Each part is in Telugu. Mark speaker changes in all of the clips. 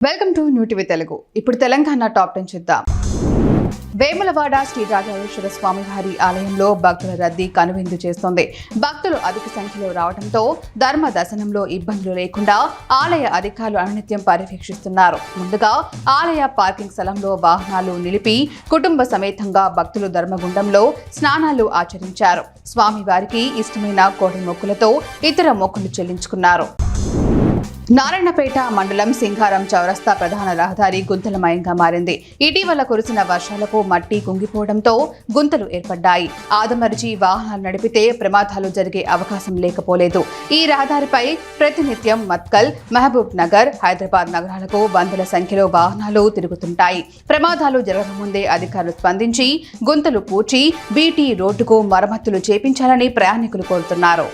Speaker 1: Welcome to new TV Telugu. ఇప్పుడు తెలంగాణ టాప్ 10 చూద్దాం. వేములవాడ శ్రీ రాజరాజేశ్వర స్వామి వారి ఆలయంలో భక్తుల రద్దీ కనువిందు చేస్తోంది. భక్తులు అధిక సంఖ్యలో రావడంతో ధర్మ దర్శనంలో ఇబ్బందులు లేకుండా ఆలయ అధికారులు అనునిత్యం పర్యవేక్షిస్తున్నారు. ముందుగా ఆలయ పార్కింగ్ స్థలంలో వాహనాలు నిలిపి కుటుంబ సమేతంగా భక్తులు ధర్మగుండంలో స్నానాలు ఆచరించారు. స్వామి వారికి ఇష్టమైన కోడి మొక్కులతో ఇతర మొక్కులు చెల్లించుకున్నారు. నారాయణపేట మండలం సింగారం చౌరస్తా ప్రధాన రహదారి గుంతలమయంగా మారింది. ఇటీవల కురిసిన వర్షాలకు మట్టి కుంగిపోవడంతో గుంతలు ఏర్పడ్డాయి. ఆదమరిచి వాహనాలు నడిపితే ప్రమాదాలు జరిగే అవకాశం లేకపోలేదు. ఈ రహదారిపై ప్రతినిత్యం మత్కల్, మహబూబ్ నగర్, హైదరాబాద్ నగరాలకు వందల సంఖ్యలో వాహనాలు తిరుగుతుంటాయి. ప్రమాదాలు జరగకముందే అధికారులు స్పందించి గుంతలు పూడ్చి బీటీ రోడ్డుకు మరమ్మతులు చేపించాలని ప్రయాణికులు కోరుతున్నారు.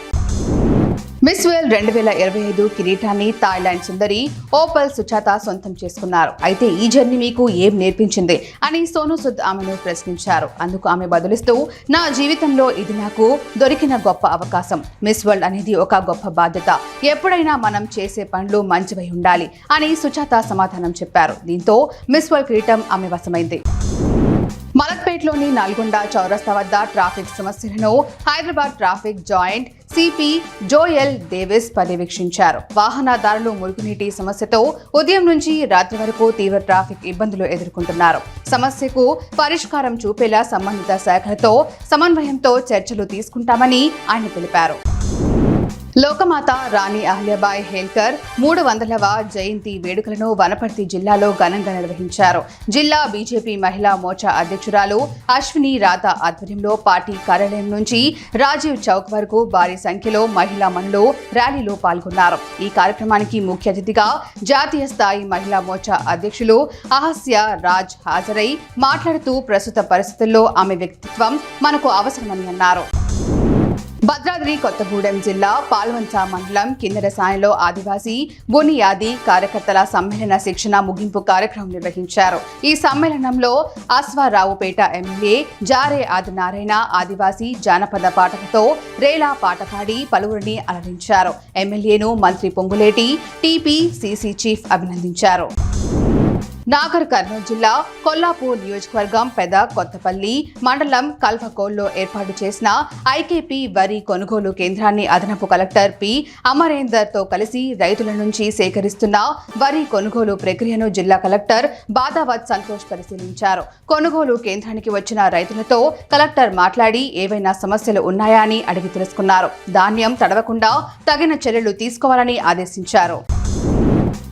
Speaker 1: మిస్ వరల్డ్ 2025 కిరీటాన్ని థాయిలాండ్ సుందరి ఓపల్ సుచాత సొంతం చేసుకున్నారు. అయితే ఈ జర్నీ మీకు ఏం నేర్పించింది అని సోను సూద్ ఆమెను ప్రశ్నించారు. అందుకు ఆమె బదులిస్తూ, నా జీవితంలో ఇది నాకు దొరికిన గొప్ప అవకాశం. మిస్ వరల్డ్ అనేది ఒక గొప్ప బాధ్యత. ఎప్పుడైనా మనం చేసే పనులు మంచివై ఉండాలి అని సుచాత సమాధానం చెప్పారు. దీంతో మిస్ వరల్డ్ కిరీటం ఆమె వశమైంది. మలక్పేట్లోని నల్గొండ చౌరస్తా వద్ద ట్రాఫిక్ సమస్యలను Hyderabad traffic joint CP Joel Davis పర్యవేక్షించారు. వాహనదారులు మురుగునీటి సమస్యతో ఉదయం నుంచి రాత్రి వరకు తీవ్ర ట్రాఫిక్ ఇబ్బందులు ఎదుర్కొంటున్నారు. సమస్యకు పరిష్కారం చూపేలా సంబంధిత శాఖలతో సమన్వయంతో చర్చలు తీసుకుంటామని ఆయన తెలిపారు. లోకమాత రాణి అహల్యాబాయి హోల్కర్ 300వ జయంతి వేడుకలను వనపర్తి జిల్లాలో ఘనంగా నిర్వహించారు. జిల్లా బీజేపీ మహిళా మోర్చా అధ్యక్షురాలు అశ్విని రాధ ఆధ్వర్యంలో పార్టీ కార్యాలయం నుంచి రాజీవ్ చౌక్ వరకు భారీ సంఖ్యలో మహిళా మనులు ర్యాలీలో పాల్గొన్నారు. ఈ కార్యక్రమానికి ముఖ్య అతిథిగా జాతీయ స్థాయి మహిళా మోర్చా అధ్యక్షులు అహస్య రాజ్ హాజరై మాట్లాడుతూ ప్రస్తుత పరిస్థితుల్లో ఆమె వ్యక్తిత్వం మనకు అవసరమని అన్నారు. భద్రాద్రి కొత్తగూడెం జిల్లా పాల్వంచ మండలం కిన్నెరసానిలో ఆదివాసీ బునియాదీ కార్యకర్తల సమ్మేళన శిక్షణ ముగింపు కార్యక్రమం నిర్వహించారు. ఈ సమ్మేళనంలో అశ్వారావుపేట ఎమ్మెల్యే జారే ఆదినారాయణ ఆదివాసీ జానపద పాటలతో రేలా పాట పాడి పలువురిని అలరించారు. ఎమ్మెల్యేను మంత్రి పొంగులేటి టీపీసీసీ చీఫ్ అభినందించారు. నాగర్ కర్నూలు జిల్లా కొల్లాపూర్ నియోజకవర్గం పెద కొత్తపల్లి మండలం కల్వకోల్లో ఏర్పాటు చేసిన ఐకేపీ వరి కొనుగోలు కేంద్రాన్ని అదనపు కలెక్టర్ పి అమరేందర్తో కలిసి రైతుల నుంచి సేకరిస్తున్న వరి కొనుగోలు ప్రక్రియను జిల్లా కలెక్టర్ బాదావత్ సంతోష్ పరిశీలించారు. కొనుగోలు కేంద్రానికి వచ్చిన రైతులతో కలెక్టర్ మాట్లాడి ఏవైనా సమస్యలు ఉన్నాయా అని అడిగి తెలుసుకున్నారు. ధాన్యం తడవకుండా తగిన చర్యలు తీసుకోవాలని ఆదేశించారు.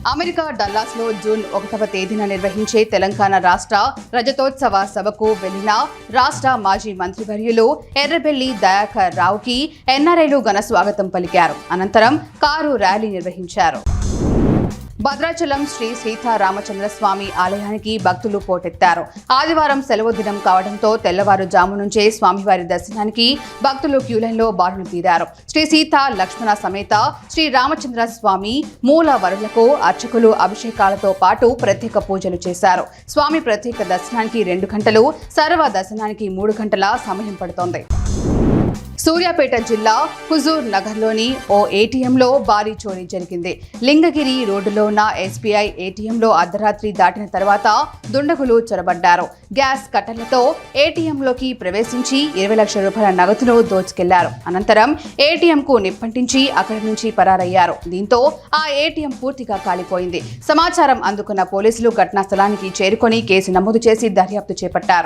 Speaker 1: అమెరికా డల్లాస్లో జూన్ 1వ తేదీన నిర్వహించే తెలంగాణ రాష్ట్ర రజతోత్సవ సభకు వెళ్లిన రాష్ట్ర మాజీ మంత్రివర్యులు ఎర్రబెల్లి దయాకర్ రావుకి ఎన్ఆర్ఐలు ఘన స్వాగతం పలికారు. అనంతరం కారు ర్యాలీ నిర్వహించారు. భద్రాచలం శ్రీ సీతారామచంద్రస్వామి ఆలయానికి భక్తులు పోటెత్తారు. ఆదివారం సెలవు దినం కావడంతో తెల్లవారుజాము నుంచే స్వామివారి దర్శనానికి భక్తులు క్యూలైన్లో బారులు తీరారు. శ్రీ సీత లక్ష్మణ సమేత శ్రీ రామచంద్ర స్వామి మూల వరులకు అర్చకులు అభిషేకాలతో పాటు ప్రత్యేక పూజలు చేశారు. స్వామి ప్రత్యేక దర్శనానికి 2 గంటలు, సర్వ దర్శనానికి 3 గంటల సమయం పడుతోంది. సూర్యాపేట జిల్లా హుజూర్ నగర్లోని ఓ ఏటీఎంలో భారీ చోరీ జరిగింది. లింగగిరి రోడ్డులో ఉన్న ఎస్బీఐ ఏటీఎంలో అర్ధరాత్రి దాటిన తర్వాత దుండగులు చొరబడ్డారు. గ్యాస్ కట్టర్లతో ఏటీఎంలోకి ప్రవేశించి 20 లక్షల రూపాయల నగదును దోచుకెళ్లారు. అనంతరం ఏటీఎంకు నిప్పంటించి అక్కడి నుంచి పరారయ్యారు. దీంతో ఆ ఏటీఎం పూర్తిగా కాలిపోయింది. సమాచారం అందుకున్న పోలీసులు ఘటనా స్థలానికి చేరుకొని కేసు నమోదు చేసి దర్యాప్తు చేపట్టారు.